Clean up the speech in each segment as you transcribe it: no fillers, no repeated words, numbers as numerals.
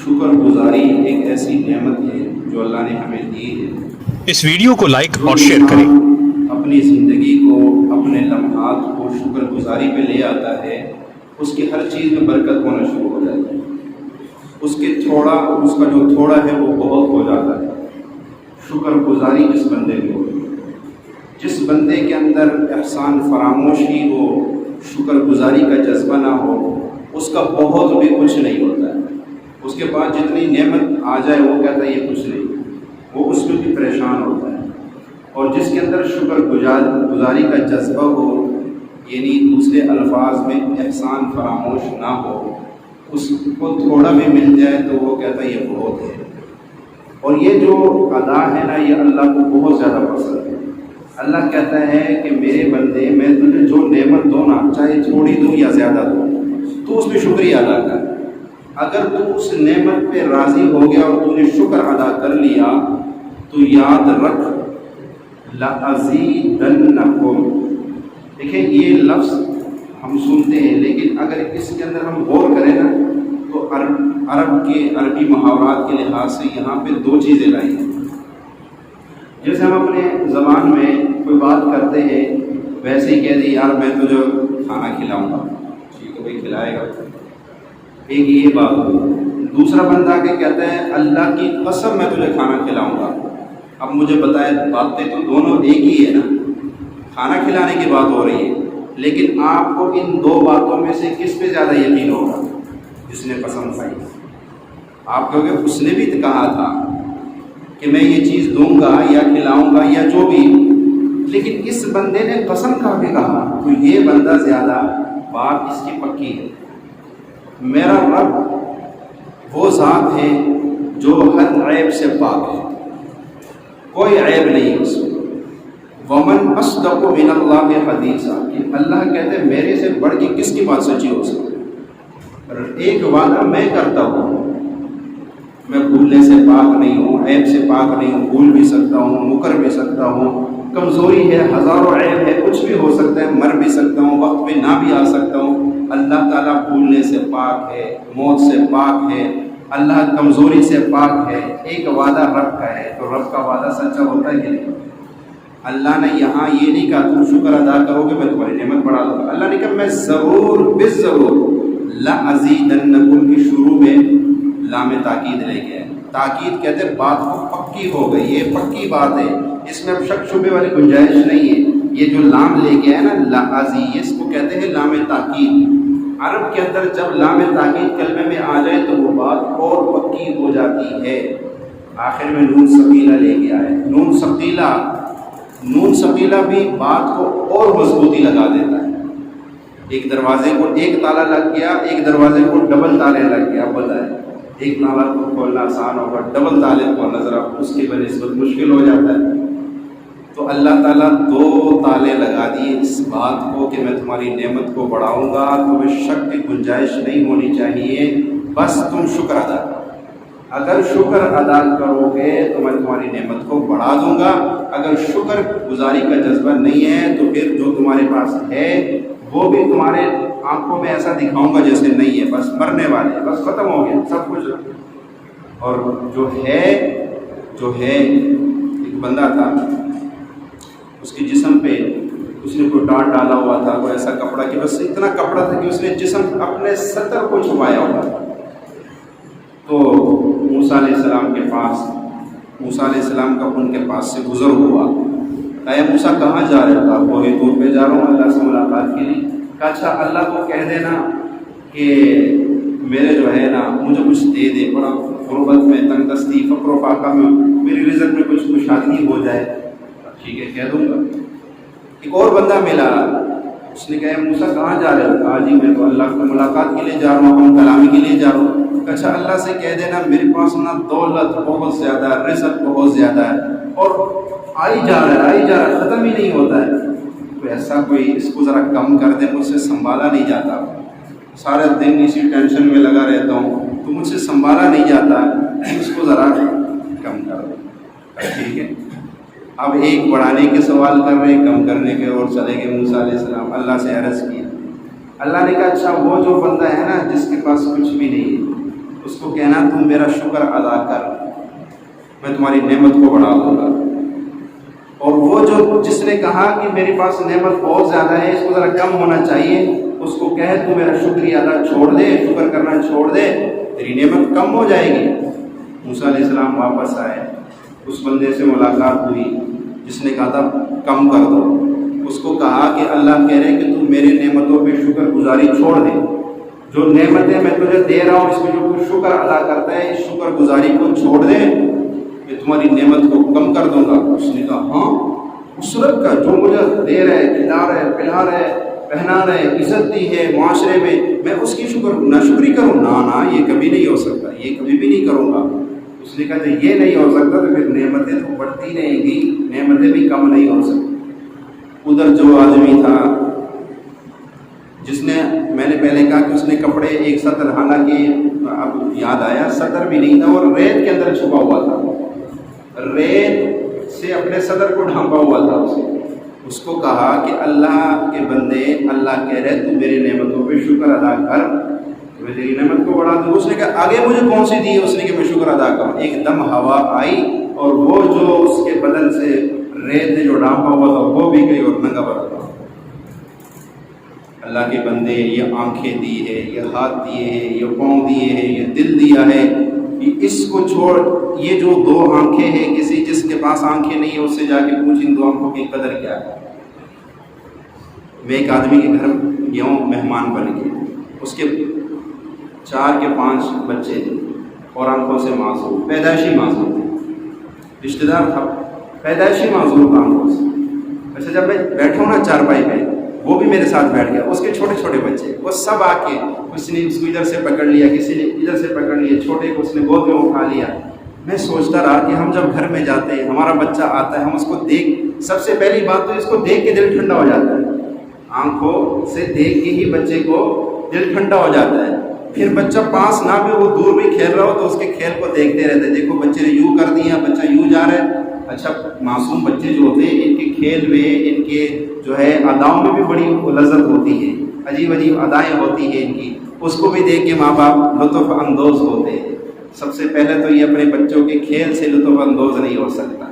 شکر گزاری ایک ایسی نعمت ہے جو اللہ نے ہمیں دی ہے۔ اس ویڈیو کو لائک اور شیئر کریں۔ اپنی زندگی کو، اپنے لمحات کو شکر گزاری پہ لے آتا ہے، اس کی ہر چیز میں برکت ہونا شروع ہو جاتی ہے۔ اس کا جو تھوڑا ہے وہ بہت ہو جاتا ہے۔ شکر گزاری جس بندے میں ہو، جس بندے کے اندر احسان فراموشی ہو، شکر گزاری کا جذبہ نہ ہو، اس کا بہت بھی کچھ نہیں ہوتا ہے۔ اس کے بعد جتنی نعمت آ جائے وہ کہتا ہے یہ کچھ نہیں، وہ اس میں بھی پریشان ہوتا ہے۔ اور جس کے اندر شکر گزاری کا جذبہ ہو، یعنی دوسرے الفاظ میں احسان فراموش نہ ہو، اس کو تھوڑا بھی مل جائے تو وہ کہتا ہے یہ بہت ہے۔ اور یہ جو ادا ہے نا، یہ اللہ کو بہت زیادہ پسند ہے۔ اللہ کہتا ہے کہ میرے بندے، میں تجھے جو نعمت دوں نا، چاہے تھوڑی دوں یا زیادہ دوں، تو اس میں شکریہ ادا کر۔ اگر تو اس نعمت پہ راضی ہو گیا اور تو نے شکر ادا کر لیا تو یاد رکھ لَأَزِيدَنَّكُمْ۔ دیکھیں یہ لفظ ہم سنتے ہیں، لیکن اگر اس کے اندر ہم غور کریں نا تو عربی محاورات کے لحاظ سے یہاں پہ دو چیزیں لائی ہیں۔ جیسے ہم اپنے زبان میں کوئی بات کرتے ہیں، ویسے ہی کہہ دیں یار میں تجھے کھانا کھلاؤں گا، ٹھیک ہے بھائی کھلائے گا، ایک یہ بات ہوئی۔ دوسرا بندہ کہ کہتا ہے اللہ کی قسم میں تجھے کھانا کھلاؤں گا۔ اب مجھے بتائے، باتیں تو دونوں ایک ہی ہے نا، کھانا کھلانے کی بات ہو رہی ہے، لیکن آپ کو ان دو باتوں میں سے کس پہ زیادہ یقین ہوگا؟ جس نے قسم کھائی۔ آپ کہو گے اس نے بھی تو کہا تھا کہ میں یہ چیز دوں گا یا کھلاؤں گا یا جو بھی، لیکن اس بندے نے قسم کھا کے کہا تو یہ بندہ زیادہ بات اس کی پکی ہے۔ میرا رب وہ ذات ہے جو ہر عیب سے پاک ہے، کوئی عیب نہیں ہے اس میں۔ وَمَنْ أَصْدَقُ مِنَ اللَّهِ حَدِيثًا، کہ اللہ کہتے ہیں میرے سے بڑھ کے کس کی بات سچی ہو سکتی ہے۔ ایک وعدہ میں کرتا ہوں، میں بھولنے سے پاک نہیں ہوں، عیب سے پاک نہیں ہوں، بھول بھی سکتا ہوں، مکر بھی سکتا ہوں، کمزوری ہے، ہزاروں عیب ہے، کچھ بھی ہو سکتا ہے، مر بھی سکتا ہوں، وقت پہ نہ بھی آ سکتا ہوں۔ اللہ تعالیٰ بھولنے سے پاک ہے، موت سے پاک ہے، اللہ کمزوری سے پاک ہے۔ ایک وعدہ رب کا ہے تو رب کا وعدہ سچا ہوتا ہے کہ نہیں؟ اللہ نے یہاں یہ نہیں کہا تم شکر ادا کرو گے میں تمہاری نعمت بڑھا دوں گا، اللہ نے کہا میں ضرور بالضرور لَأَزِيدَنَّكُمْ کی شروع میں لام تاکید لے گیا ہے۔ تاکید کہتے ہیں بات کو پکی ہو گئی، یہ پکی بات ہے، اس میں اب شک شبے والی گنجائش نہیں ہے۔ یہ جو لام لے گیا ہے نا لَأَزِي، اس کو کہتے ہیں لام تاکید۔ عرب کے اندر جب لام تاکید کلمے میں آ جائے تو وہ بات اور پکی ہو جاتی ہے۔ آخر میں نون ثقیلہ لے گیا ہے، نون ثقیلہ بھی بات کو اور مضبوطی لگا دیتا ہے۔ ایک دروازے کو ایک تالا لگ گیا، ایک دروازے کو ڈبل تالے لگ گیا، بتائیں ایک تالا کو کھولنا آسان ہوگا، ڈبل تالے کھولنا ذرا اس کی بنسبت مشکل ہو جاتا ہے۔ تو اللہ تعالیٰ دو تالے لگا دیے اس بات کو کہ میں تمہاری نعمت کو بڑھاؤں گا، تمہیں شک کی گنجائش نہیں ہونی چاہیے، بس تم شکر ادا کرو۔ اگر شکر ادا کرو گے تو میں تمہاری نعمت کو بڑھا دوں گا، اگر شکر گزاری کا جذبہ نہیں ہے تو پھر جو تمہارے پاس ہے وہ بھی تمہارے آنکھوں میں ایسا دکھاؤں گا جیسے نہیں ہے، بس مرنے والے، بس ختم ہو گیا سب کچھ۔ اور جو ہے ایک بندہ تھا، اس کے جسم پہ اس نے کوئی ڈانٹ ڈالا ہوا تھا، کوئی ایسا کپڑا کہ بس اتنا کپڑا تھا کہ اس نے جسم اپنے سطر کو چھپایا ہوا تھا۔ تو موسیٰ علیہ السلام کے پاس، موسیٰ علیہ السلام کا ان کے پاس سے گزر ہوا، اے موسیٰ کہاں جا رہا تھا؟ وہی دور پہ جا رہا ہوں اللہ سے ملاقات کے لیے۔ کہا اچھا اللہ کو کہہ دینا کہ میرے جو ہے نا مجھے کچھ دے دے، بڑا غربت میں، تنگ دستی، فقر و فاقہ میں میری رزق میں کچھ خوشحالی ہو جائے۔ ٹھیک ہے کہہ دوں گا۔ ایک اور بندہ ملا، اس نے کہا موسیٰ کہاں جا رہے ہو؟ کہا جی میں تو اللہ کو ملاقات کے لیے جا رہا ہوں، کلامی کے لیے جا رہا ہوں۔ اچھا اللہ سے کہہ دینا میرے پاس نا دولت بہت زیادہ ہے، رزق بہت زیادہ ہے، اور آئی جا رہا ہے، ختم ہی نہیں ہوتا ہے۔ تو ایسا کوئی اس کو ذرا کم کر دے، مجھ سے سنبھالا نہیں جاتا، سارے دن اسی ٹینشن میں لگا رہتا ہوں تو مجھ سے سنبھالا نہیں جاتا، اس کو ذرا کم کر دو۔ ٹھیک ہے، اب ایک بڑھانے کے سوال کر رہے، کم کرنے کے اور چلے گئے موسیٰ علیہ السلام۔ اللہ سے عرض کیا، اللہ نے کہا اچھا وہ جو بندہ ہے نا جس کے پاس کچھ بھی نہیں ہے، اس کو کہنا تم میرا شکر ادا کر، میں تمہاری نعمت کو بڑھا دوں گا۔ اور وہ جس نے کہا کہ میرے پاس نعمت بہت زیادہ ہے، اس کو ذرا کم ہونا چاہیے، اس کو کہے تو میرا شکریہ ادا چھوڑ دے، شکر کرنا چھوڑ دے، تیری نعمت کم ہو جائے گی۔ موسیٰ علیہ السلام واپس آئے، اس بندے سے ملاقات ہوئی جس نے کہا تھا کم کر دو۔ اس کو کہا کہ اللہ کہہ رہے کہ تم میرے نعمتوں پہ شکر گزاری چھوڑ دے، جو نعمتیں میں تجھے دے رہا ہوں اس میں جو تو شکر ادا کرتا ہے، اس شکر گزاری کو چھوڑ دے، میں تمہاری نعمت کو کم کر دوں گا۔ اس نے کہا ہاں، اس رب کا جو مجھے دے رہا ہے، کھلا رہا ہے، پلا رہا ہے، پہنا رہا ہے، عزت دی ہے معاشرے میں اس کی ناشکری کروں؟ نہ، یہ کبھی نہیں ہو سکتا، یہ کبھی بھی نہیں کروں گا۔ اس نے کہا کہ یہ نہیں ہو سکتا تو پھر نعمتیں تو بڑھتی رہیں گی، نعمتیں بھی کم نہیں ہو سکتی۔ ادھر جو آدمی تھا جس نے، میں نے پہلے کہا کہ اس نے کپڑے ایک سطر، حالانکہ اب یاد آیا سطر بھی نہیں تھا اور ریت کے اندر چھپا ہوا تھا، ریت سے اپنے صدر کو ڈھانپا ہوا تھا۔ اس کو کہا کہ اللہ کے بندے، اللہ کہہ رہے تو میری نعمتوں پہ شکر ادا کر، میں تیری نعمت کو بڑھا دوں۔ اس نے کہا آگے مجھے کون سی دی ہے؟ اس نے کہ میں شکر ادا کروں۔ ایک دم ہوا آئی اور وہ جو اس کے بدن سے ریت نے جو ڈھانپا ہوا تھا وہ بھی گئی اور ننگا پڑا۔ اللہ کے بندے، یہ آنکھیں دی ہے، یہ ہاتھ دیے ہیں، یہ پاؤں دیے ہیں، یہ دل دیا ہے، اس کو چھوڑ، یہ جو دو آنکھیں ہیں، کسی جس کے پاس آنکھیں نہیں ہے اس سے جا کے پوچھ ان دو آنکھوں کی قدر کیا ہے۔ میں ایک آدمی کے گھر گیا ہوں مہمان بن کے، اس کے 4 کے 5 بچے تھے اور آنکھوں سے معذور، پیدائشی معذور تھے، رشتہ دار تھا، پیدائشی معذور تھا آنکھوں سے۔ ویسے جب میں بیٹھا ہوں نا چارپائی پہ، وہ بھی میرے ساتھ بیٹھ گیا، اس کے چھوٹے چھوٹے بچے، وہ سب آ کے کسی نے اس کو ادھر سے پکڑ لیا، کسی نے ادھر سے پکڑ لیا، چھوٹے کو اس نے گود میں اٹھا لیا۔ میں سوچتا رہا کہ ہم جب گھر میں جاتے ہیں، ہمارا بچہ آتا ہے، ہم اس کو دیکھ، سب سے پہلی بات تو اس کو دیکھ کے دل ٹھنڈا ہو جاتا ہے، آنکھوں سے دیکھ کے ہی بچے کو دل ٹھنڈا ہو جاتا ہے۔ پھر بچہ پاس نہ بھی، وہ دور بھی کھیل رہا ہو تو اس کے کھیل کو دیکھتے رہتے ہیں، دیکھو بچے نے یوں کر دیا، بچہ یوں جا رہا ہے۔ اچھا، معصوم بچے جو ہوتے ہیں ان کے کھیل میں، ان کے جو ہے اداؤں میں بھی بڑی لذت ہوتی ہے، عجیب عجیب ادائیں ہوتی ہیں ان کی، اس کو بھی دیکھ کے ماں باپ لطف اندوز ہوتے ہیں۔ سب سے پہلے تو یہ اپنے بچوں کے کھیل سے لطف اندوز نہیں ہو سکتا،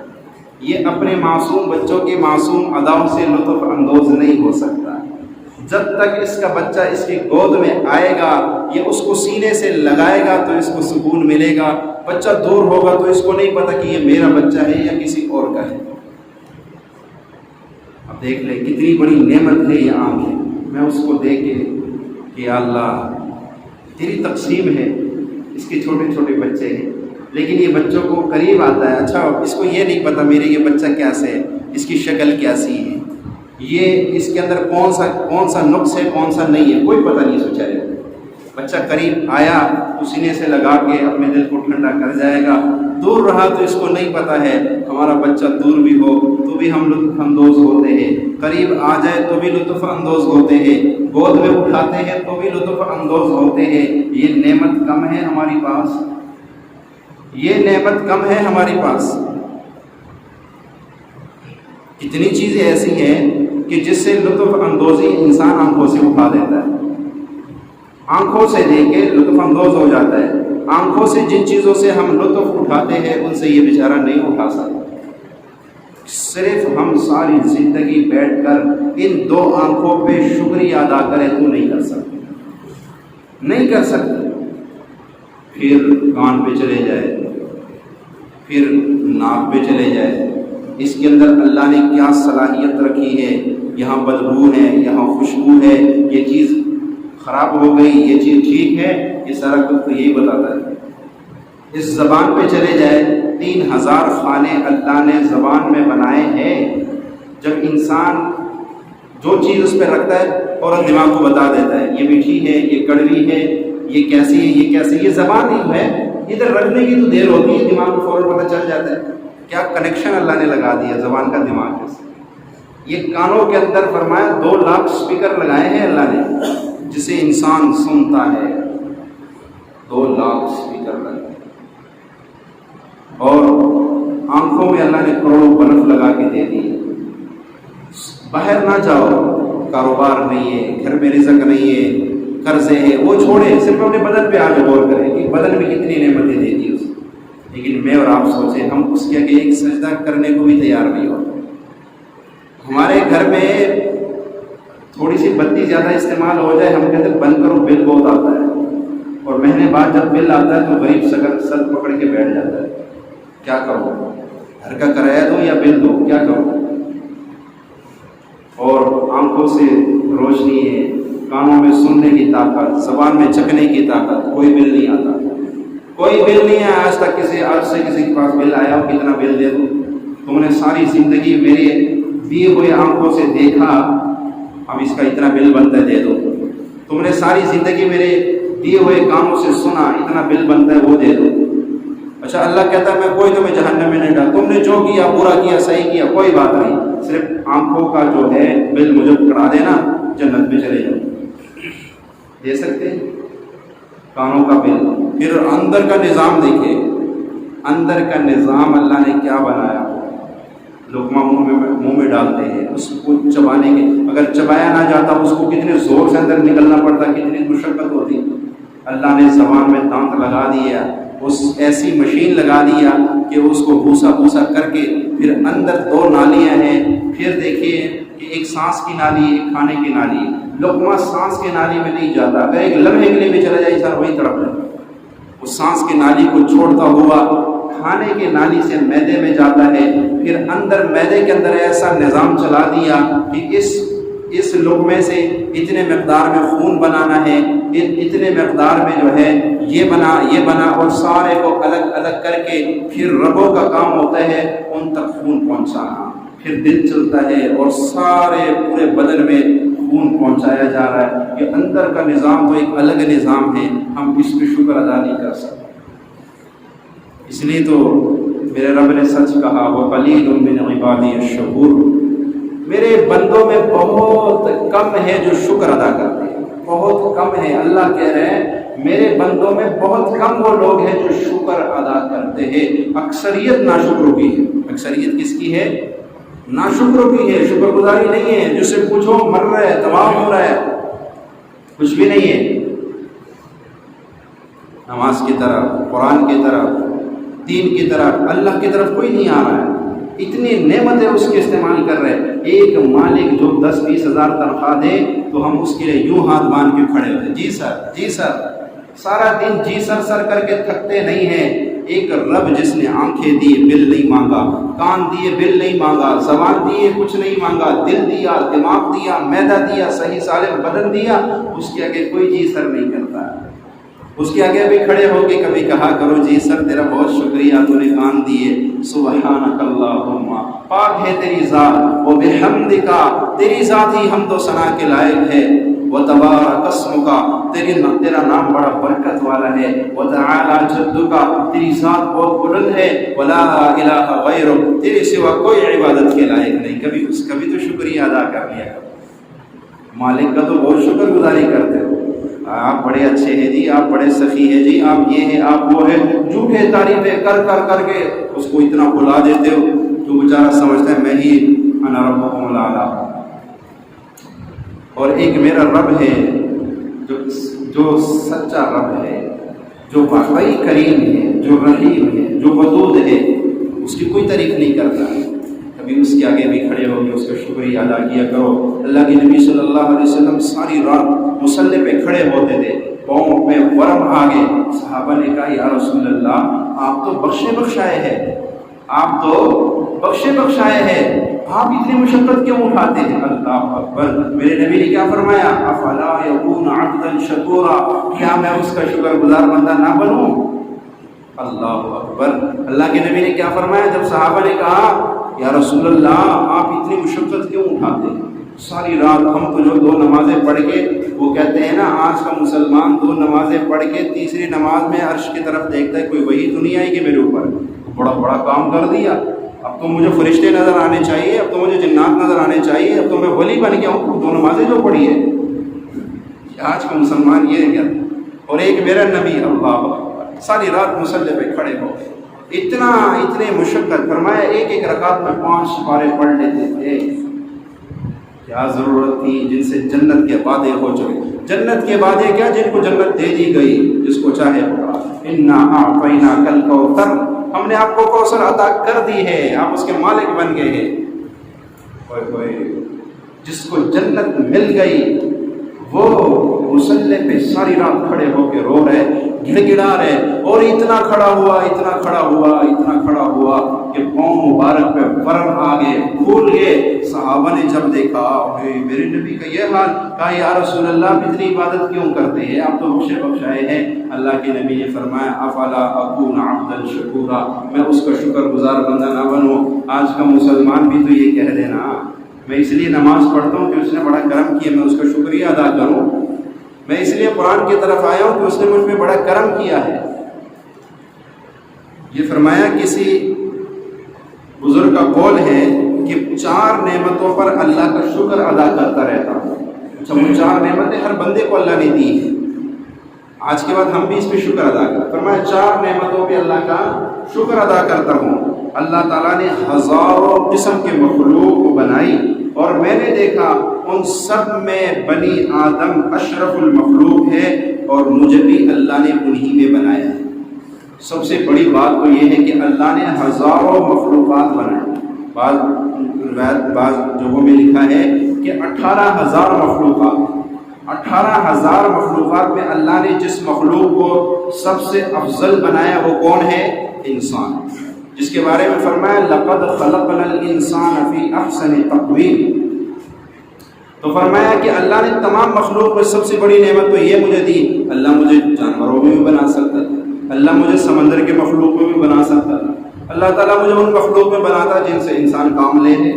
یہ اپنے معصوم بچوں کے معصوم اداؤں سے لطف اندوز نہیں ہو سکتا۔ جب تک اس کا بچہ اس کی گود میں آئے گا، یہ اس کو سینے سے لگائے گا تو اس کو سکون ملے گا، بچہ دور ہوگا تو اس کو نہیں پتہ کہ یہ میرا بچہ ہے یا کسی اور کا ہے۔ اب دیکھ لیں کتنی بڑی نعمت ہے یہ آنکھیں، میں اس کو دیکھ کے کہ اللہ تیری تقسیم ہے، اس کے چھوٹے چھوٹے بچے ہیں، لیکن یہ بچوں کو قریب آتا ہے، اچھا اس کو یہ نہیں پتہ میرے یہ بچہ کیسے ہے، اس کی شکل کیسی ہے، یہ اس کے اندر کون سا نقص ہے، کون سا نہیں ہے، کوئی پتہ نہیں سوچا رہے۔ بچہ قریب آیا تو سینے سے لگا کے اپنے دل کو ٹھنڈا کر جائے گا، دور رہا تو اس کو نہیں پتہ ہے، ہمارا بچہ دور بھی ہو تو بھی ہم لطف اندوز ہوتے ہیں، قریب آ جائے تو بھی لطف اندوز ہوتے ہیں، گود میں اٹھاتے ہیں تو بھی لطف اندوز ہوتے ہیں۔ یہ نعمت کم ہے ہماری پاس، یہ نعمت کم ہے ہمارے پاس۔ کتنی چیزیں ایسی ہیں کہ جس سے لطف اندوزی انسان آنکھوں سے اٹھا دیتا ہے، آنکھوں سے دیکھ کے لطف اندوز ہو جاتا ہے۔ آنکھوں سے جن چیزوں سے ہم لطف اٹھاتے ہیں ان سے یہ بیچارہ نہیں اٹھا سکتا۔ صرف ہم ساری زندگی بیٹھ کر ان 2 آنکھوں پہ شکریہ ادا کریں تو نہیں کر سکتے، نہیں کر سکتے۔ پھر کان پہ چلے جائے، پھر ناک پہ چلے جائے، اس کے اندر اللہ نے کیا صلاحیت رکھی ہے، یہاں بدبو ہے، یہاں خوشبو ہے، یہ چیز خراب ہو گئی، یہ چیز ٹھیک ہے، یہ سارا کچھ تو یہی بتاتا ہے۔ اس زبان پہ چلے جائے، 3000 خانے اللہ نے زبان میں بنائے ہیں، جب انسان جو چیز اس پہ رکھتا ہے فوراً دماغ کو بتا دیتا ہے یہ میٹھی ہے، یہ کڑوی ہے، یہ کیسی ہے، یہ کیسی ہے۔ یہ زبان ہی ہے، ادھر رکھنے کی تو دیر ہوتی ہے، دماغ کو فوراً پتہ چل جاتا ہے۔ کیا کنیکشن اللہ نے لگا دیا زبان کا دماغ کے ساتھ۔ یہ کانوں کے اندر فرمایا 2 لاکھ اسپیکر لگائے ہیں اللہ نے، جسے انسان سنتا ہے، 2 لاکھ اسپیکر لگائے، اور آنکھوں میں اللہ نے کروڑوں بلب لگا کے دے دی۔ باہر نہ جاؤ، کاروبار نہیں ہے، گھر میں رزق نہیں ہے، قرضے ہیں، وہ چھوڑے، صرف اپنے بدن پہ آگے غور کریں کہ ہوگی, بدن میں کتنی نعمتیں دے دی اسے, لیکن میں اور آپ سوچیں ہم اس کے آگے ایک سجدہ کرنے کو بھی تیار نہیں ہوتے. ہمارے گھر میں تھوڑی سی بتی زیادہ استعمال ہو جائے, ہم کہتے ہیں بند کرو بل بہت آتا ہے, اور مہینے بعد جب بل آتا ہے تو غریب سر پکڑ کے بیٹھ جاتا ہے, کیا کرو, گھر کا کرایہ دو یا بل دو, کیا کرو. اور آنکھوں سے روشنی ہے, کانوں میں سننے کی طاقت, زبان میں چکھنے کی طاقت, کوئی بل نہیں آتا, کوئی بل نہیں ہے آج تک. آج سے کسی کے پاس بل آیا ہو, کتنا بل دے دوں, تم نے ساری زندگی میرے دیے ہوئے آنکھوں سے دیکھا, اب اس کا اتنا بل بنتا ہے دے دو. تم نے ساری زندگی میرے دیے ہوئے کانوں سے سنا, اتنا بل بنتا ہے وہ دے دو. اچھا اللہ کہتا ہے میں کوئی تمہیں جہنم میں نہیں ڈال, تم نے جو کیا برا کیا صحیح کیا کوئی بات نہیں, صرف آنکھوں کا جو ہے بل مجھے کرا دینا, جنت میں چلے جاؤ. دے سکتے ہیں کانوں کا بل. پھر اندر کا نظام دیکھیں, اندر کا نظام اللہ نے کیا بنایا. لقمہ منہ میں ڈالتے ہیں, اس کو چبانے کے, اگر چبایا نہ جاتا اس کو کتنے زور سے اندر نکلنا پڑتا, کتنی مشقت ہوتی. اللہ نے زبان میں دانت لگا دیا, اس ایسی مشین لگا دیا کہ اس کو بھوسا بھوسا کر کے پھر اندر 2 نالیاں ہیں. پھر دیکھیے کہ ایک سانس کی نالی, ایک کھانے کی نالی. لقمہ سانس کی نالی میں نہیں جاتا, اگر ایک لمحے کے لیے بھی چلا جائے سر وہی تڑپ جائے. اس سانس کی نالی کو چھوڑتا ہوا کھانے کی نالی سے معدے میں جاتا ہے. پھر اندر معدے کے اندر ایسا نظام چلا دیا کہ اس لقمے سے اتنے مقدار میں خون بنانا ہے, اتنے مقدار میں جو ہے یہ بنا, اور سارے کو الگ الگ کر کے پھر رگوں کا کام ہوتا ہے ان تک خون پہنچانا. پھر دل چلتا ہے اور سارے پورے بدن میں خون پہنچایا جا رہا ہے. یہ اندر کا نظام تو ایک الگ نظام ہے, ہم اس پہ شکر ادا نہیں کر سکتے. اس لیے تو میرے رب نے سچ کہا, وَقَلِيلٌ مِّنْ عِبَادِيَ الشَّكُورُ, میرے بندوں میں بہت کم ہے جو شکر ادا کرتے ہیں, بہت کم ہے. اللہ کہہ رہے ہیں میرے بندوں میں بہت کم وہ لوگ ہیں جو شکر ادا کرتے ہیں. اکثریت ناشکروں کی ہے. اکثریت کس کی ہے؟ ناشکروں کی ہے, شکر گزاری نہیں ہے. جس سے پوچھو مر رہا ہے, تمام ہو رہا ہے, کچھ بھی نہیں ہے. نماز کی طرف, قرآن کی طرف, دین کی طرف, اللہ کی طرف کوئی نہیں آ رہا ہے. اتنی نعمتیں اس کے استعمال کر رہے ہیں. ایک مالک جو 10-20 ہزار تنخواہ دے تو ہم اس کے لیے یوں ہاتھ باندھ کے کھڑے ہوتے, جی سر جی سر, سارا دن جی سر کر کے تھکتے نہیں ہیں. ایک رب جس نے آنکھیں دی بل نہیں مانگا, کان دیے بل نہیں مانگا, زبان دیے کچھ نہیں مانگا, دل دیا, دماغ دیا, معدہ دیا, صحیح سالم بدن دیا, اس کے آگے کوئی جی سر نہیں کرتا. اس کے آگے بھی کھڑے ہو کے کبھی کہا کرو جی سر تیرا بہت شکریہ, تو نے کان دیے. سبحانک اللہم, پاک ہے تیری ذات, و بحمدک, تیری ذات ہی حمد و ثنا کے لائق ہے. وتبارک اسمک, تیرا نام بڑا برکت والا ہے. وتعالی جدک, تیری ذات بہت بلند ہے. ولا الہ غیرک, تیرے سوا کوئی عبادت کے لائق نہیں. کبھی تو شکریہ ادا کر لیا. مالک کا تو بہت شکر گزاری کرتے ہو, آپ بڑے اچھے ہیں جی, آپ بڑے سخی ہیں جی, آپ یہ ہیں آپ وہ ہیں, جھوٹے تعریفیں کر کے اس کو اتنا بھلا دیتے ہو تو بیچارہ سمجھتا ہے میں ہی انا ربکم الاعلی. اور ایک میرا رب ہے جو سچا رب ہے, جو واقعی کریم ہے, جو رحیم ہے, جو ودود ہے, اس کی کوئی تعریف نہیں کرتا. کبھی اس کے آگے بھی کھڑے ہو کے اس کا شکریہ ادا کیا کرو. اللہ کے نبی صلی اللہ علیہ وسلم ساری رات مصلی پہ کھڑے ہوتے تھے, پاؤں میں ورم آ گئے. صحابہ نے کہا یا رسول اللہ آپ تو بخشے بخشائے ہیں, آپ تو بخشے بخشائے ہیں, آپ اتنی مشقت کیوں اٹھاتے ہیں؟ اللہ اکبر. میرے نبی نے کیا فرمایا؟ افلا یکون عبدا شکورا, کیا میں اس کا شکر گزار بندہ نہ بنوں؟ اللہ اکبر. اللہ کے نبی نے کیا فرمایا جب صحابہ نے کہا یا رسول اللہ آپ اتنی مشقت کیوں اٹھاتے ہیں؟ ساری رات ہم تو جو 2 نمازیں پڑھ کے, وہ کہتے ہیں نا آج کا مسلمان 2 نمازیں پڑھ کے تیسری نماز میں عرش کی طرف دیکھتا ہے, کوئی وہی تو نہیں آئی کہ میرے اوپر بڑا کام کر دیا, اب تو مجھے فرشتے نظر آنے چاہیے, اب تو مجھے جنات نظر آنے چاہیے, اب تو میں ولی بن گیا ہوں 2 نمازیں جو پڑھی ہے. آج کا مسلمان یہ ہے کیا؟ اور ایک میرا نبی اللہ ساری رات مصلی پہ کھڑے ہو گئے, اتنے مشقت. فرمایا ایک رکعت میں 5 پارے پڑھ لیتے تھے. کیا ضرورت تھی جن سے جنت کے وعدے ہو چکے. جنت کے وعدے کیا جن کو جنت دے دی گئی, جس کو چاہے پکڑا. انا اعطیناک الکوثر, ہم نے آپ کو کوثر عطا کر دی ہے, آپ اس کے مالک بن گئے ہیں. جس کو جنت مل گئی وہ مصلی پہ ساری رات کھڑے ہو کے رو رہے, گڑ گڑا رہے, اور اتنا کھڑا ہوا کہ پاؤں مبارک پہ ورم آ گئے, پھول گئے. صحابہ نے جب دیکھا میرے نبی کا یہ حال, کہا یا رسول اللہ آپ اتنی عبادت کیوں کرتے ہیں, آپ تو بخشے بخشائے ہیں. اللہ کے نبی نے فرمایا افلا اکون عبدا شکورا, میں اس کا شکر گزار بندہ نہ بنوں. آج کا مسلمان بھی تو یہ کہہ دینا, میں اس لیے نماز پڑھتا ہوں کہ اس نے بڑا کرم کیا, میں اس کا شکریہ ادا کروں. میں اس لیے قرآن کی طرف آیا ہوں کہ اس نے مجھ پہ بڑا کرم کیا ہے. یہ فرمایا کسی بزرگ کا قول ہے کہ 4 نعمتوں پر اللہ کا شکر ادا کرتا رہتا ہوں. اچھا, وہ 4 نعمتیں ہر بندے کو اللہ نے دی ہیں. آج کے بعد ہم بھی اس پہ شکر ادا کریں. فرمایا 4 نعمتوں پہ اللہ کا شکر ادا کرتا ہوں. اللہ تعالیٰ نے ہزاروں قسم کے مخلوق کو بنائی, اور میں نے دیکھا ان سب میں بنی آدم اشرف المخلوق ہے, اور مجھے بھی اللہ نے انہی میں بنایا ہے. سب سے بڑی بات تو یہ ہے کہ اللہ نے ہزاروں مخلوقات بنائے. بعض جگہوں میں لکھا ہے کہ 18,000 مخلوقات. 18,000 مخلوقات میں اللہ نے جس مخلوق کو سب سے افضل بنایا وہ کون ہے؟ انسان, جس کے بارے میں فرمایا لقد خلقنا الانسان فی احسن تقویم. تو فرمایا کہ اللہ نے تمام مخلوق میں سب سے بڑی نعمت تو یہ مجھے دی. اللہ مجھے جانوروں میں بھی بنا سکتا تھا, اللہ مجھے سمندر کے مخلوق میں بھی بنا سکتا تھا, اللہ تعالیٰ مجھے ان مخلوق میں بناتا جن سے انسان کام لے لے,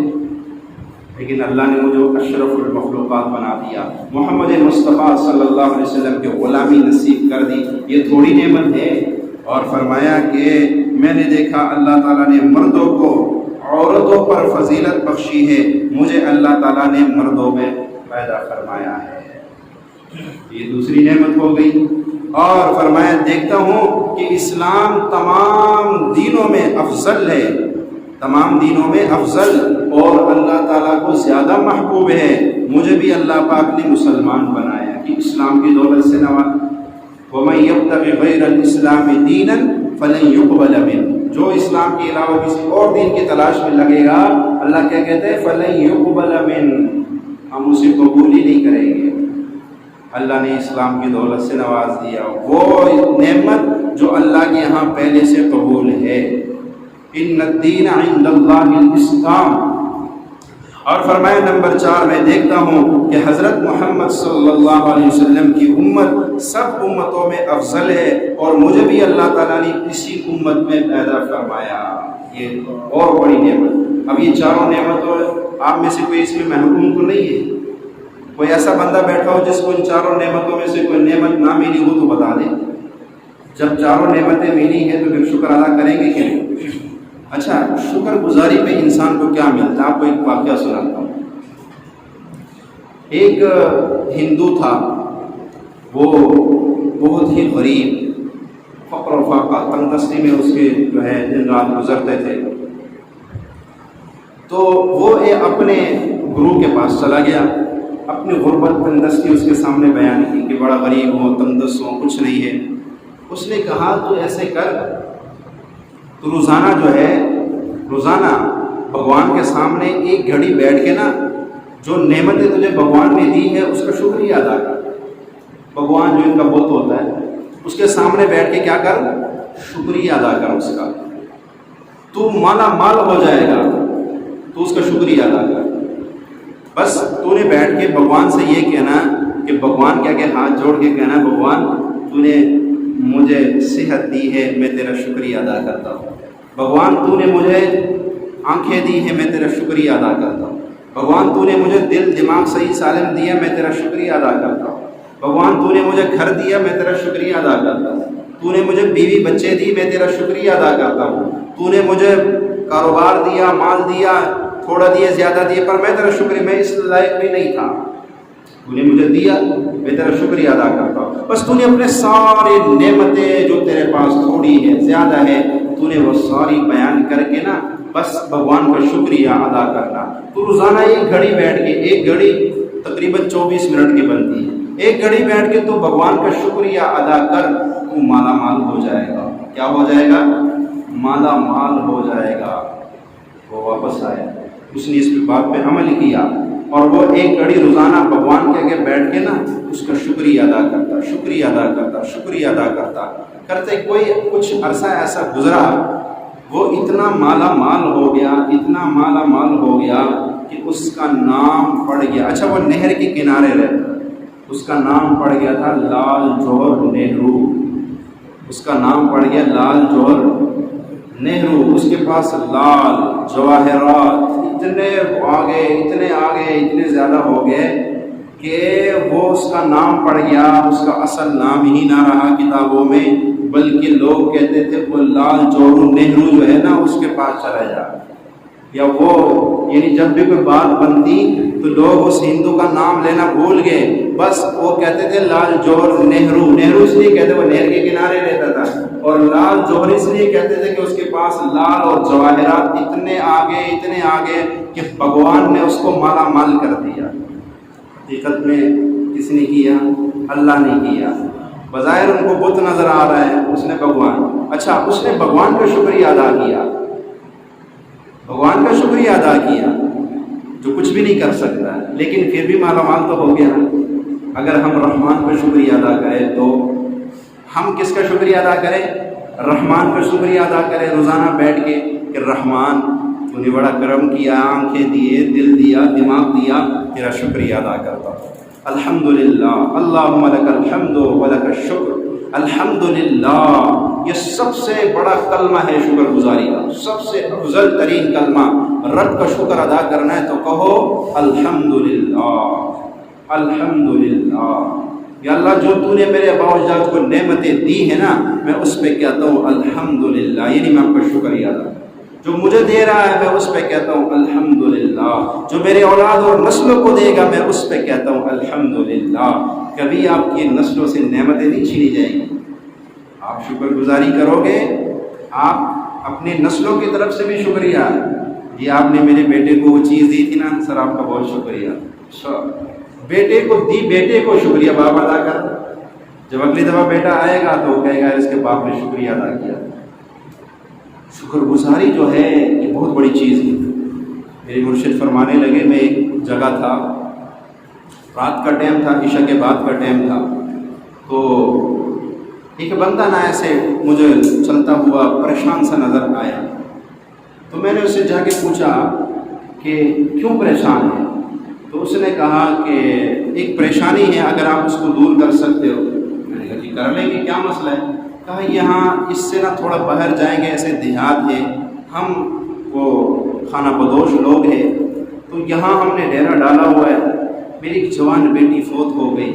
لیکن اللہ نے مجھے اشرف المخلوقات بنا دیا. محمد مصطفیٰ صلی اللہ علیہ وسلم کے غلامی نصیب کر دی. یہ تھوڑی نعمت ہے. اور فرمایا کہ میں نے دیکھا اللہ تعالیٰ نے مردوں کو عورتوں پر فضیلت بخشی ہے, مجھے اللہ تعالیٰ نے مردوں میں پیدا فرمایا ہے. یہ دوسری نعمت ہو گئی. اور فرمایا دیکھتا ہوں کہ اسلام تمام دینوں میں افضل ہے, تمام دینوں میں افضل, اور اللہ تعالیٰ کو زیادہ محبوب ہے. مجھے بھی اللہ پاک نے مسلمان بنایا کہ اسلام کی دولت سے نوازا. وَمَن يَبْتَغِ غَيْرَ الْإِسْلَامِ دِينًا فَلَن يُقْبَلَ مِنْهُ, جو اسلام کے علاوہ کسی اور دین کی تلاش میں لگے گا, اللہ کیا کہتے ہیں؟ فَلَن يُقْبَلَ مِنْهُ, ہم اسے قبول ہی نہیں کریں گے. اللہ نے اسلام کی دولت سے نواز دیا, وہ نعمت جو اللہ کے یہاں پہلے سے قبول ہے. ان الدین عند اللہ الاسلام. اور فرمایا نمبر 4 میں دیکھتا ہوں کہ حضرت محمد صلی اللہ علیہ وسلم کی امت سب امتوں میں افضل ہے, اور مجھے بھی اللہ تعالیٰ نے اسی امت میں پیدا فرمایا. یہ اور بڑی نعمت. اب یہ چاروں نعمتوں آپ میں سے کوئی اس میں محروم تو نہیں ہے. کوئی ایسا بندہ بیٹھا ہو جس کو ان چاروں نعمتوں میں سے کوئی نعمت نہ ملی ہو تو بتا دیں. جب چاروں نعمتیں ملی ہیں تو پھر شکر ادا کریں گے کہ نہیں؟ اچھا, شکر گزاری پہ انسان کو کیا ملتا ہے؟ آپ کو ایک واقعہ سناتا ہوں. ایک ہندو تھا, وہ بہت ہی غریب, فقر و فاقہ, تنگدستی میں اس کے جو ہے دن رات گزرتے تھے. تو وہ اپنے گرو کے پاس چلا گیا, اپنی غربت تنگدستی اس کے سامنے بیان کی کہ بڑا غریب ہوں, تنگدست ہوں, کچھ نہیں ہے. اس نے کہا تو ایسے کر, تو روزانہ بھگوان کے سامنے ایک گھڑی بیٹھ کے نا جو نعمتیں تجھے بھگوان نے دی ہے اس کا شکریہ ادا کر. بھگوان جو ان کا بت ہوتا ہے اس کے سامنے بیٹھ کے کیا کر؟ شکریہ ادا کر اس کا. تو مالا مال ہو جائے گا, تو اس کا شکریہ ادا کر. بس تو نے بیٹھ کے بھگوان سے یہ کہنا کہ بھگوان کیا کہ ہاتھ جوڑ کے کہنا بھگوان تو نے مجھے صحت دی ہے, میں تیرا شکریہ ادا کرتا ہوں. بھگوان تو نے مجھے آنکھیں دی ہیں, میں تیرا شکریہ ادا کرتا ہوں. بھگوان تو نے مجھے دل دماغ صحیح سالم دیا, میں تیرا شکریہ ادا کرتا ہوں. بھگوان تو نے مجھے گھر دیا, میں تیرا شکریہ ادا کرتا ہوں. تو نے مجھے بیوی بچے دی, میں تیرا شکریہ ادا کرتا ہوں. تو نے مجھے کاروبار دیا, مال دیا, تھوڑا دیا زیادہ دیا, پر میں تیرا شکریہ, میں اس لائق بھی نہیں تھا, تو نے مجھے دیا, میں تیرا شکریہ ادا کرتا ہوں. بس تو نے اپنے سارے نعمتیں جو تیرے پاس تھوڑی ہے زیادہ ہے, تو نے وہ ساری بیان کر کے نا بس بھگوان کا شکریہ ادا کرنا. تو روزانہ ایک گھڑی بیٹھ کے، ایک گھڑی تقریباً 24 منٹ کی بنتی ہے، ایک گھڑی بیٹھ کے تو بھگوان کا شکریہ ادا کر، تو مالا مال ہو جائے گا. کیا ہو جائے گا؟ مالا مال ہو جائے گا. وہ واپس آیا، اس نے اس بات پہ عمل کیا، اور وہ ایک گھڑی روزانہ بھگوان کے آگے بیٹھ کے نا اس کا شکریہ ادا کرتا، شکریہ ادا کرتا، شکریہ ادا کرتا کرتے کوئی کچھ عرصہ ایسا گزرا، وہ اتنا مالا مال ہو گیا، اتنا مالا مال ہو گیا کہ اس کا نام پڑ گیا. اچھا، وہ نہر کے کنارے رہتا، اس کا نام پڑ گیا تھا لال جوہر نہرو. اس کا نام پڑ گیا لال جوہر نہرو. اس کے پاس لال جواہرات اتنے آگے، اتنے آگے، اتنے زیادہ ہو گئے کہ وہ اس کا نام پڑ گیا. اس کا اصل نام ہی نہ رہا کتابوں میں، بلکہ لوگ کہتے تھے وہ لال جوہر نہرو جو ہے نا اس کے پاس چلا جا. یا وہ یعنی جب بھی کوئی بات بنتی تو لوگ اس ہندو کا نام لینا بھول گئے، بس وہ کہتے تھے لال جوہر نہرو. نہرو اس لیے کہتے وہ نہر کے کنارے رہتا تھا، اور لال جوہر اس لیے کہتے تھے کہ اس کے پاس لال اور جواہرات اتنے آگے کہ بھگوان نے اس کو مالا مال کر دیا. حقیقت میں کس نے کیا؟ اللہ نے کیا. بظاہر ان کو بت نظر آ رہا ہے، اس نے بھگوان. اچھا، اس نے بھگوان کا شکریہ ادا کیا، بھگوان کا شکریہ ادا کیا جو کچھ بھی نہیں کر سکتا، لیکن پھر بھی مالا مال تو ہو گیا. اگر ہم رحمان کا شکریہ ادا کریں تو ہم کس کا شکریہ ادا کریں؟ رحمان کا شکریہ ادا کریں روزانہ بیٹھ کے کہ رحمان تو نے بڑا کرم کیا، آنکھیں دیے، دل دیا، دماغ دیا، تیرا شکریہ ادا کرتا ہوں. الحمدللہ، اللہم لک الحمد ولک الشکر. الحمدللہ، یہ سب سے بڑا کلمہ ہے شکر گزاری کا، سب سے افضل ترین کلمہ. رب کا شکر ادا کرنا ہے تو کہو الحمدللہ، الحمدللہ. یا اللہ، جو تو نے میرے آباء و اجداد کو نعمتیں دی ہیں نا، میں اس پہ کہتا ہوں الحمدللہ، یعنی میں آپ کا شکریہ ادا. جو مجھے دے رہا ہے میں اس پہ کہتا ہوں الحمدللہ. جو میرے اولاد اور نسلوں کو دے گا میں اس پہ کہتا ہوں الحمدللہ. کبھی آپ کی نسلوں سے نعمتیں نہیں چھینی جائیں گی. آپ شکر گزاری کرو گے، آپ اپنی نسلوں کی طرف سے بھی شکریہ. جی آپ نے میرے بیٹے کو وہ چیز دی تھی نا سر، آپ کا بہت شکریہ. بیٹے کو دی، بیٹے کو شکریہ باپ ادا کر. جب اگلی دفعہ بیٹا آئے گا تو وہ کہے گا اس کے باپ نے شکریہ ادا کیا. شکر گزاری جو ہے یہ بہت بڑی چیز ہے. میرے مرشد فرمانے لگے، میں ایک جگہ تھا، رات کا ٹائم تھا، عشاء کے بعد کا ٹائم تھا، تو ایک بندہ نا ایسے مجھے چلتا ہوا پریشان سا نظر آیا. تو میں نے اس سے جا کے پوچھا کہ کیوں پریشان ہے؟ تو اس نے کہا کہ ایک پریشانی ہے، اگر آپ اس کو دور کر سکتے ہو. میں نے کہا جی کر لیں گے، کیا مسئلہ ہے؟ کہا یہاں اس سے نا تھوڑا باہر جائیں گے، ایسے دیہات ہے، ہم وہ خانہ بدوش لوگ ہیں، تو یہاں ہم نے ڈیرا ڈالا ہوا ہے. میری ایک جوان بیٹی فوت ہو گئی،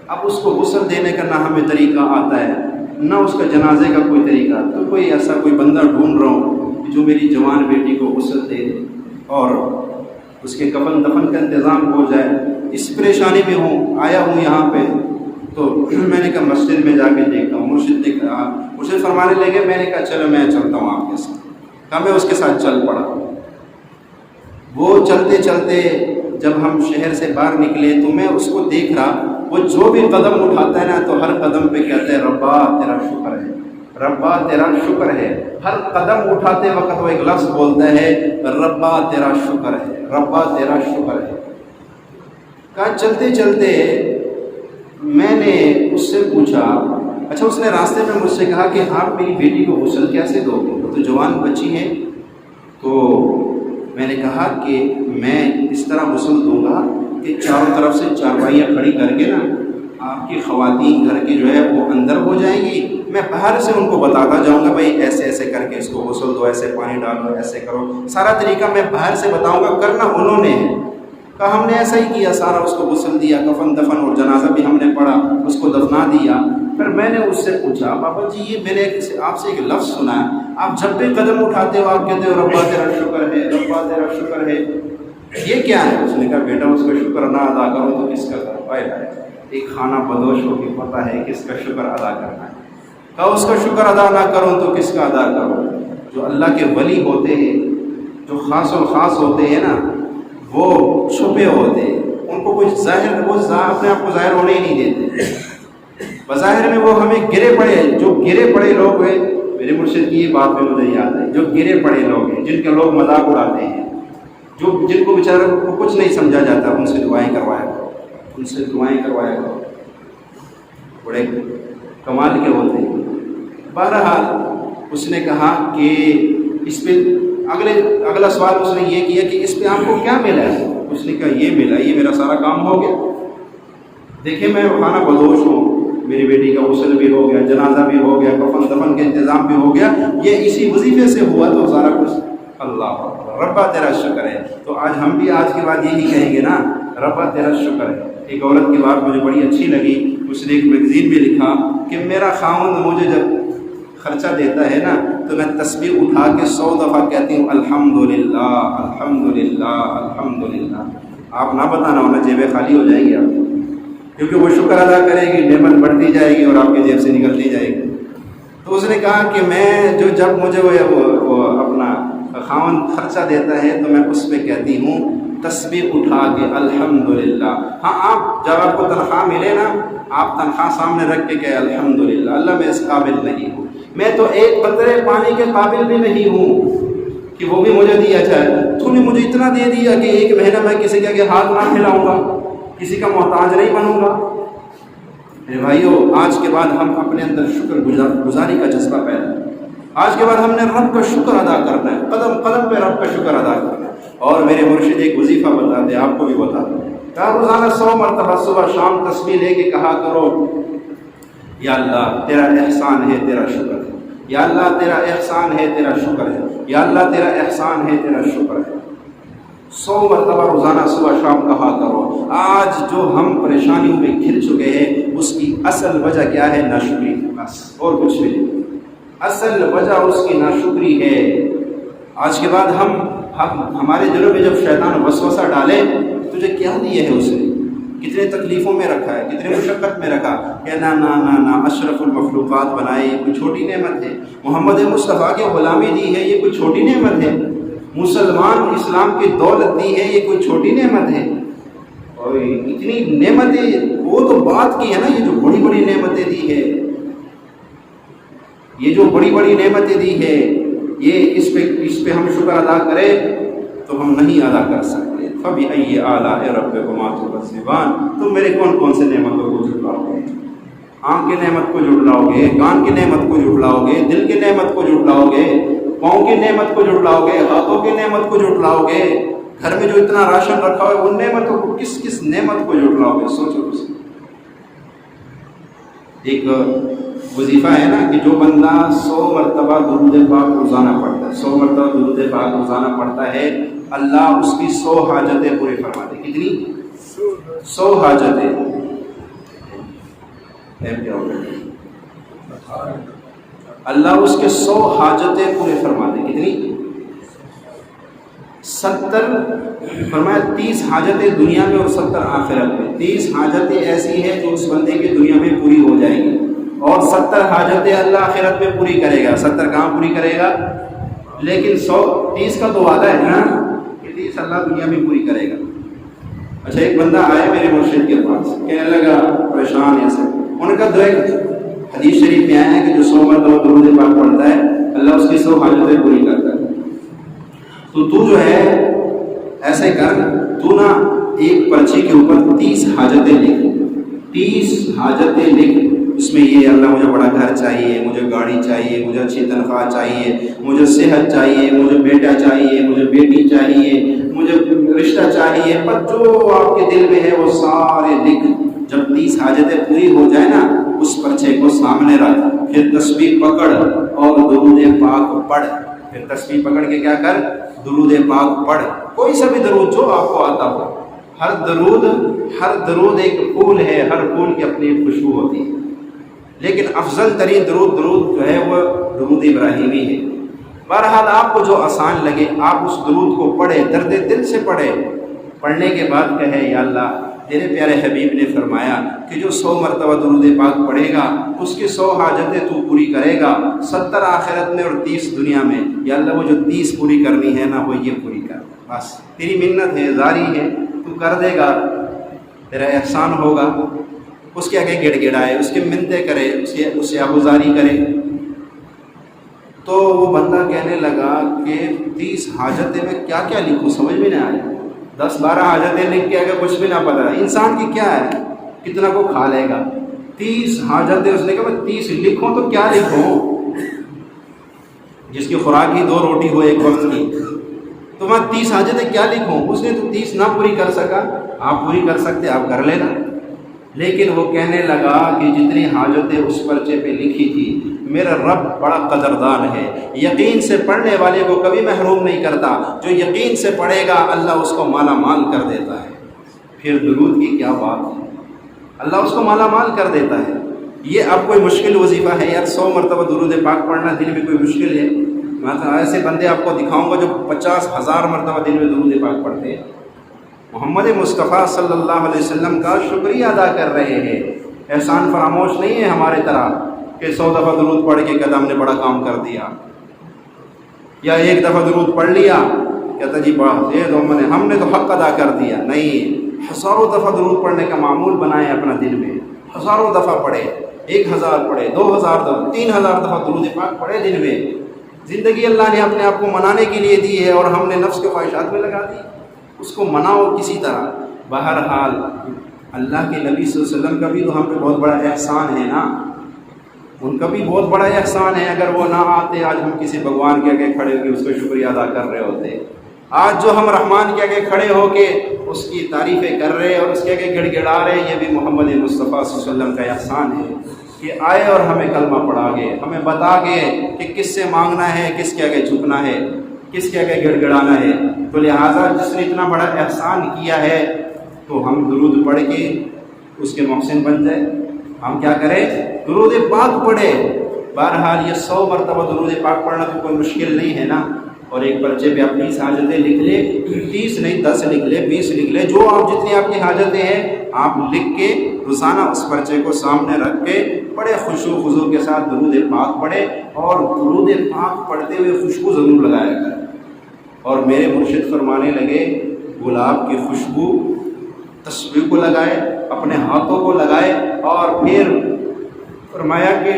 اب اس کو غسل دینے کا نہ ہمیں طریقہ آتا ہے، نہ اس کا جنازے کا کوئی طریقہ. تو کوئی ایسا کوئی بندہ ڈھونڈ رہا ہوں جو میری جوان بیٹی کو غسل دے اور اس کے کفن دفن کا انتظام ہو جائے. اس پریشانی میں ہوں، آیا ہوں یہاں پہ. تو میں نے کہا مسجد میں جا کے دیکھتا ہوں. مرشد فرمانے لگے، میں نے کہا چلو میں چلتا ہوں آپ کے ساتھ. کہا میں اس کے ساتھ چل پڑا. وہ چلتے چلتے جب ہم شہر سے باہر نکلے تو میں اس کو دیکھ رہا، وہ جو بھی قدم اٹھاتا ہے نا تو ہر قدم پہ کہتا ہے ربا تیرا شکر ہے، ربا تیرا شکر ہے. ہر قدم اٹھاتے وقت وہ ایک لفظ بولتا ہے ربا تیرا شکر ہے، ربا تیرا شکر ہے. کہا چلتے چلتے میں نے اس سے پوچھا، اچھا اس نے راستے میں مجھ سے کہا کہ آپ میری بیٹی کو غسل کیسے دو گے، وہ تو جوان بچی ہے. تو میں نے کہا کہ میں اس طرح غسل دوں گا کہ چاروں طرف سے چارپائیاں کھڑی کر کے نا آپ کی خواتین گھر کی جو ہے وہ اندر ہو جائیں گی، میں باہر سے ان کو بتاتا جاؤں گا بھائی ایسے ایسے کر کے اس کو غسل دو، ایسے پانی ڈالو، ایسے کرو. سارا طریقہ میں باہر سے بتاؤں گا، کرنا انہوں نے ہے. کہا ہم نے ایسا ہی کیا، سارا اس کو غسل دیا، کفن دفن اور جنازہ بھی ہم نے پڑھا، اس کو دفنا دیا. پھر میں نے اس سے پوچھا بابا جی یہ میں نے آپ سے ایک لفظ سنا ہے، آپ جب بھی قدم اٹھاتے ہو آپ کہتے ہو ربا تیرا شکر ہے، ربا تیرا شکر ہے، یہ کیا ہے؟ اس نے کہا بیٹا اس کا شکر نہ ادا کرو تو کس کا کرو. ایک خانہ بدوش ہو کے پتہ ہے کس کا شکر ادا کرنا ہے. کہا اس کا شکر ادا نہ کرو تو کس کا ادا کرو؟ جو اللہ کے ولی ہوتے ہیں جو خاص و خاص ہوتے ہیں نا وہ چھپے ہوتے ہیں، ان کو کچھ ظاہر، وہ اپنے آپ کو ظاہر ہونے ہی نہیں دیتے، بظاہر میں وہ ہمیں گرے پڑے، جو گرے پڑے لوگ ہیں، میرے مرشد کی یہ بات بھی مجھے یاد ہے، جو گرے پڑے لوگ ہیں جن کے لوگ مذاق اڑاتے ہیں، جن کو بیچاروں کو کچھ نہیں سمجھا جاتا، ان سے دعائیں کروایا کرو، ان سے دعائیں کروایا کرو، بڑے کمال کے ہوتے ہیں۔ بہرحال اس نے کہا کہ اس پہ اگلا سوال اس نے یہ کیا کہ اس پہ آپ کو کیا ملا ہے؟ اس نے کہا یہ ملا، یہ میرا سارا کام ہو گیا، دیکھیں میں خانہ بدوش ہوں، میری بیٹی کا غسل بھی ہو گیا، جنازہ بھی ہو گیا، کفن دفن کا انتظام بھی ہو گیا، یہ اسی وظیفے سے ہوا تو سارا کچھ اللہ ربا تیرا شکر ہے۔ تو آج ہم بھی آج کے بعد یہی کہیں گے نا، ربا تیرا شکر ہے۔ ایک عورت کی بات مجھے بڑی اچھی لگی، اس نے ایک میگزین میں لکھا کہ میرا خاوند مجھے جب خرچہ دیتا ہے نا تو میں تسبیح اٹھا کے 100 دفعہ کہتی ہوں الحمدللہ الحمدللہ الحمدللہ۔ آپ نہ بتانا ہونا، جیبیں خالی ہو جائیں گی آپ، کیونکہ وہ شکر ادا کرے گی، نعمت بڑھتی جائے گی اور آپ کی جیب سے نکلتی جائے گی۔ تو اس نے کہا کہ میں جب مجھے وہ اپنا خاوند خرچہ دیتا ہے تو میں اس پہ کہتی ہوں تسبیح اٹھا کے الحمدللہ۔ ہاں آپ جب آپ کو تنخواہ ملے نا، آپ تنخواہ سامنے رکھ کے کہے الحمدللہ، اللہ میں اس قابل نہیں ہوں، میں تو ایک قطرے پانی کے قابل بھی نہیں ہوں کہ وہ بھی مجھے دیا جائے، تو نے مجھے اتنا دے دیا کہ ایک مہینہ میں کسی کے آگے ہاتھ نہ پھیلاؤں گا، کسی کا محتاج نہیں بنوں گا۔ میرے بھائیو، آج کے بعد ہم اپنے اندر شکر گزاری کا جذبہ پیدا، آج کے بعد ہم نے رب کا شکر ادا کرنا ہے، قدم قدم پہ رب کا شکر ادا کرنا ہے۔ اور میرے مرشد ایک وظیفہ بتاتے ہیں، آپ کو بھی بتا دیں، کہا روزانہ 100 مرتبہ صبح شام تسبیح لے کے کہا کرو یا اللہ تیرا احسان ہے تیرا شکر ہے، یا اللہ تیرا احسان ہے تیرا شکر ہے، یا اللہ تیرا احسان ہے تیرا شکر ہے۔ 100 مرتبہ روزانہ صبح شام کہا کرو۔ آج جو ہم پریشانیوں میں گھر چکے ہیں اس کی اصل وجہ کیا ہے؟ ناشکری، بس اور کچھ بھی نہیں، اصل وجہ اس کی ناشکری ہے۔ آج کے بعد ہمارے دلوں میں جب شیطان وسوسہ ڈالے تجھے کیا دیے ہے اس نے، کتنے تکلیفوں میں رکھا ہے، کتنے مشقت میں رکھا، کہ نا نا نا نا اشرف المخلوقات بنائے، یہ کوئی چھوٹی نعمت ہے، محمد مصطفیٰ کی غلامی دی ہے، یہ کوئی چھوٹی نعمت ہے، مسلمان اسلام کی دولت دی ہے، یہ کوئی چھوٹی نعمت ہے، اور اتنی نعمتیں وہ تو بات کی ہے نا، یہ جو بڑی بڑی نعمتیں دی ہے، یہ جو بڑی بڑی نعمتیں دی ہے، یہ اس پہ ہم شکر ادا کریں تو ہم نہیں ادا کر سکتے۔ فَبِأَيِّ آلَاءِ رَبِّكُمَا تُكَذِّبَانِ، تم میرے کون سے نعمتوں کو جھٹلاؤ گے؟ آنکھ کی نعمت کو جھٹلاؤ گے، کان کی نعمت کو جھٹلاؤ گے، دل کی نعمت کو جھٹلاؤ گے، پاؤں کی نعمت کو جھٹلاؤ گے، ہاتھوں کی نعمت کو جھٹلاؤ گے، گھر میں جو اتنا راشن رکھا ہوا ہے ان نعمتوں کو، کس نعمت کو جھٹلاؤ گے؟ سوچو اس۔ ایک وظیفہ ہے نا کہ جو بندہ 100 مرتبہ درود پاک روزانہ پڑھتا ہے، 100 مرتبہ درود پاک روزانہ پڑھتا ہے، اللہ اس کی 100 حاجتیں پوری فرماتے ہیں۔ کتنی؟ 100 حاجتیں۔ کیا ہو گیا؟ اللہ اس کے 100 حاجتیں پورے فرماتے ہیں۔ کتنی؟ 70 فرمایا، 30 حاجتیں دنیا میں اور 70 آخرت میں۔ 30 حاجتیں ایسی ہیں جو اس بندے کی دنیا میں پوری ہو جائیں گی، اور 70 حاجتیں اللہ آخرت میں پوری کرے گا۔ 70 کہاں پوری کرے گا؟ لیکن 30 کا تو وعدہ ہے نا کہ 30 اللہ دنیا میں پوری کرے گا۔ اچھا، ایک بندہ آیا میرے مرشد کے پاس، کہنے لگا پریشان ایسے، انہوں نے کہا حدیث شریف میں آیا ہے کہ جو 100 مرتبہ درود پاک پڑھتا ہے اللہ اس کی 100 حاجتیں پوری کرتا ہے۔ تو جو ہے ایسے کر، تو نا ایک پرچی کے اوپر 30 حاجتیں لکھ، 30 حاجتیں لکھ، اس میں یہ اللہ مجھے بڑا گھر چاہیے، مجھے گاڑی چاہیے، مجھے اچھی تنخواہ چاہیے، مجھے صحت چاہیے، مجھے بیٹا چاہیے، مجھے بیٹی چاہیے، مجھے رشتہ چاہیے، پر جو آپ کے دل میں ہے وہ سارے لکھ۔ جب 30 حاجتیں پوری ہو جائے نا، اس پرچے کو سامنے رکھ، پھر تسبیح پکڑ اور درود پاک پڑھ۔ پھر تسبیح پکڑ کے کیا کر؟ درود پاک پڑھ، کوئی سا بھی درود جو آپ کو آتا ہو۔ ہر درود ایک پھول ہے، ہر پھول کی اپنی خوشبو ہوتی ہے، لیکن افضل ترین درود جو ہے وہ درود ابراہیمی ہے۔ بہرحال آپ کو جو آسان لگے آپ اس درود کو پڑھیں، درد دل سے پڑھیں، پڑھنے کے بعد کہے یا اللہ تیرے پیارے حبیب نے فرمایا کہ جو 100 مرتبہ درود پاک پڑھے گا اس کی 100 حاجتیں تو پوری کرے گا، 70 آخرت میں اور 30 دنیا میں۔ یا اللہ وہ جو 30 پوری کرنی ہے نا وہ یہ پوری کر، بس تیری منت ہے، زاری ہے، تو کر دے گا، تیرا احسان ہوگا۔ اس کے آگے گڑ گڑائے، اس کی منتیں کرے، اس سے آبوزاری کرے۔ تو وہ بندہ کہنے لگا کہ 30 حاجتیں میں کیا کیا لکھوں، سمجھ میں نہیں آئی، 10-12 حاجتیں لکھ کے اگر کچھ بھی نہ پتا، انسان کی کیا ہے، کتنا کو کھا لے گا۔ 30 حاجتیں، اس نے کہا میں 30 لکھوں تو کیا لکھوں، جس کی خوراک ہی 2 روٹی ہو ایک وقت کی، تو میں 30 حاجتیں کیا لکھوں۔ اس نے تو 30 نہ پوری کر سکا، آپ پوری کر سکتے آپ کر لینا۔ لیکن وہ کہنے لگا کہ جتنی حاجتیں اس پرچے پہ لکھی تھی، میرا رب بڑا قدردان ہے، یقین سے پڑھنے والے کو کبھی محروم نہیں کرتا، جو یقین سے پڑھے گا اللہ اس کو مالا مال کر دیتا ہے۔ پھر درود کی کیا بات ہے، اللہ اس کو مالا مال کر دیتا ہے۔ یہ اب کوئی مشکل وظیفہ ہے یار، 100 مرتبہ درود پاک پڑھنا دن میں کوئی مشکل ہے؟ میں تو ایسے بندے آپ کو دکھاؤں گا جو 50,000 مرتبہ دن میں درود پاک پڑھتے ہیں، محمد مصطفیٰ صلی اللہ علیہ وسلم کا شکریہ ادا کر رہے ہیں، احسان فراموش نہیں ہے ہمارے طرح کہ 100 دفعہ درود پڑھ کے کہتا ہم نے بڑا کام کر دیا، یا 1 دفعہ درود پڑھ لیا کہتا جی ہم نے تو حق ادا کر دیا۔ نہیں، ہزاروں دفعہ درود پڑھنے کا معمول بنائے اپنا دل میں، ہزاروں دفعہ پڑھے، 1000 پڑھے، 2000 دفعہ، 3000 دفعہ درود پاک پڑھے دن میں۔ زندگی اللہ نے اپنے آپ کو منانے کے لیے دی ہے اور ہم نے نفس کے خواہشات میں لگا دی، اس کو مناؤ کسی طرح۔ بہرحال اللہ کے نبی صلی اللہ علیہ وسلم کا بھی تو ہم پہ بہت بڑا احسان ہے نا، ان کا بھی بہت بڑا احسان ہے، اگر وہ نہ آتے آج ہم کسی بھگوان کے آگے کھڑے ہو کے اس کا شکریہ ادا کر رہے ہوتے۔ آج جو ہم رحمان کے آگے کھڑے ہو کے اس کی تعریفیں کر رہے اور اس کے آگے گڑ گڑا رہے، یہ بھی محمد مصطفیٰ صلی اللہ علیہ وسلم کا احسان ہے کہ آئے اور ہمیں کلمہ پڑھا گئے، ہمیں بتا گئے کہ کس سے مانگنا ہے، کس کے آگے جھکنا ہے، کس کے آگے گڑ گڑانا ہے۔ تو لہٰذا جس نے اتنا بڑا احسان کیا ہے تو ہم درود پڑھ کے اس کے محسن بن جائے۔ ہم کیا کریں؟ درود پاک پڑھے۔ بہرحال یہ 100 مرتبہ درود پاک پڑھنا تو کوئی مشکل نہیں ہے نا، اور ایک پرچے پہ اپنی حاجتیں لکھ لے، 30 نہیں 10 لکھ لے، 20 لکھ لے، جو آپ جتنی آپ کی حاجتیں ہیں آپ لکھ کے روزانہ اس پرچے کو سامنے رکھ کے بڑے خوشو خضو کے ساتھ درود پاک پڑھے، اور درود پاک پڑھتے ہوئے خوشبو ضرور لگایا کریں۔ اور میرے مرشد فرمانے لگے گلاب کی خوشبو تصویر کو لگائے، اپنے ہاتھوں کو لگائے، اور پھر فرمایا کہ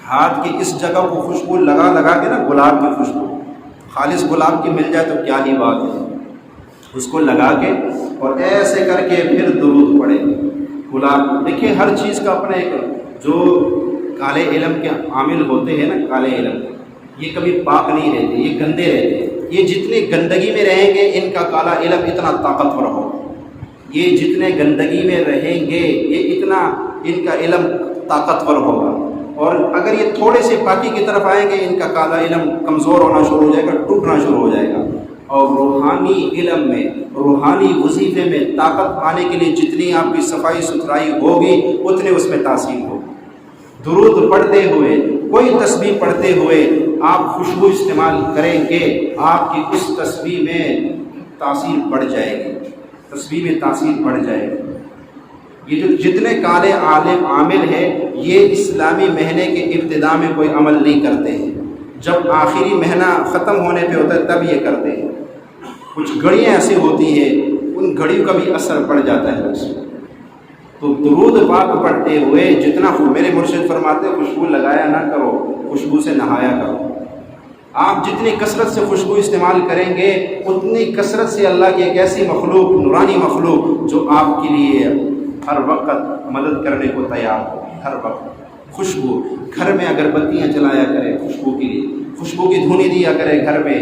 ہاتھ کی اس جگہ کو خوشبو لگا لگا کے نا، گلاب کی خوشبو خالص گلاب کی مل جائے تو کیا ہی بات ہے، اس کو لگا کے اور ایسے کر کے پھر درود پڑھے۔ گلاب دیکھیں ہر چیز کا اپنا ایک، جو کالے علم کے عامل ہوتے ہیں نا، کالے علم یہ کبھی پاک نہیں رہتے، یہ گندے رہتے ہیں۔ یہ جتنے گندگی میں رہیں گے ان کا کالا علم اتنا طاقتور ہو، یہ جتنے گندگی میں رہیں گے یہ اتنا ان کا علم طاقتور ہوگا، اور اگر یہ تھوڑے سے پاکی کی طرف آئیں گے ان کا کالا علم کمزور ہونا شروع ہو جائے گا، ٹوٹنا شروع ہو جائے گا۔ اور روحانی علم میں، روحانی وظیفے میں طاقت آنے کے لیے جتنی آپ کی صفائی ستھرائی ہوگی اتنے اس میں تاثیر ہوگی۔ درود پڑھتے ہوئے، کوئی تسبیح پڑھتے ہوئے آپ خوشبو استعمال کریں گے، آپ کی اس تسبیح میں تاثیر بڑھ جائے گی، تسبیح میں تاثیر بڑھ جائے گی۔ یہ جو جتنے کالے عالم عامل ہیں یہ اسلامی مہینے کے ابتدا میں کوئی عمل نہیں کرتے ہیں، جب آخری مہینہ ختم ہونے پہ ہوتا ہے تب یہ کرتے ہیں۔ کچھ گھڑیاں ایسی ہوتی ہیں ان گھڑیوں کا بھی اثر پڑ جاتا ہے اس میں۔ تو درود پاک پڑھتے ہوئے جتنا، میرے مرشد فرماتے خوشبو لگایا نہ کرو، خوشبو سے نہایا کرو۔ آپ جتنی کثرت سے خوشبو استعمال کریں گے اتنی کثرت سے اللہ کی ایک ایسی مخلوق، نورانی مخلوق جو آپ کے لیے ہر وقت مدد کرنے کو تیار ہو، ہر وقت۔ خوشبو گھر میں اگربتیاں جلایا کرے خوشبو کے لیے، خوشبو کی دھونی دیا کرے گھر میں۔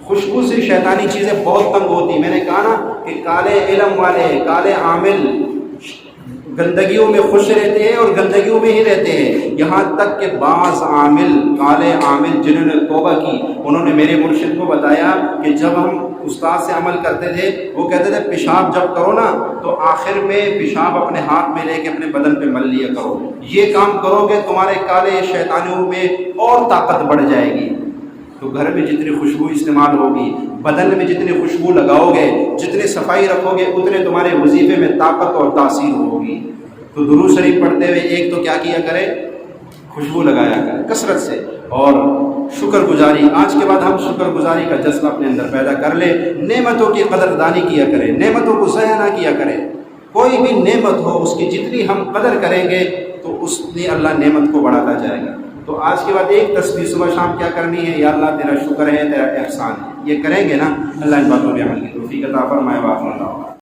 خوشبو سے شیطانی چیزیں بہت تنگ ہوتی، میں نے کہا نا کہ کالے علم والے، کالے عامل گندگیوں میں خوش رہتے ہیں اور گندگیوں میں ہی رہتے ہیں۔ یہاں تک کہ بعض عامل، کالے عامل جنہوں نے توبہ کی، انہوں نے میرے مرشد کو بتایا کہ جب ہم استاد سے عمل کرتے تھے وہ کہتے تھے پیشاب جب کرو نا تو آخر میں پیشاب اپنے ہاتھ میں لے کے اپنے بدن پہ مل لیا کرو، یہ کام کرو گے تمہارے کالے شیطانیوں میں اور طاقت بڑھ جائے گی۔ تو گھر میں جتنی خوشبو استعمال ہوگی، بدن میں جتنی خوشبو لگاؤ گے، جتنی صفائی رکھو گے، اتنے تمہارے وظیفے میں طاقت اور تاثیر ہوگی۔ تو درود شریف پڑھتے ہوئے ایک تو کیا کیا کرے، خوشبو لگایا کرے کثرت سے، اور شکر گزاری، آج کے بعد ہم شکر گزاری کا جذبہ اپنے اندر پیدا کر لیں، نعمتوں کی قدردانی کیا کریں، نعمتوں کو ضائع نہ کیا کریں۔ کوئی بھی نعمت ہو، اس کی جتنی ہم قدر کریں گے تو اس لیے اللہ نعمت کو بڑھاتا جائے گا۔ تو آج کے بعد ایک تسبیح صبح شام کیا کرنی ہے، یا اللہ تیرا شکر ہے، تیرا احسان ہے، یہ کریں گے نا، اللہ ان باتوں پہ عمل کی توفیق عطا فرمائے۔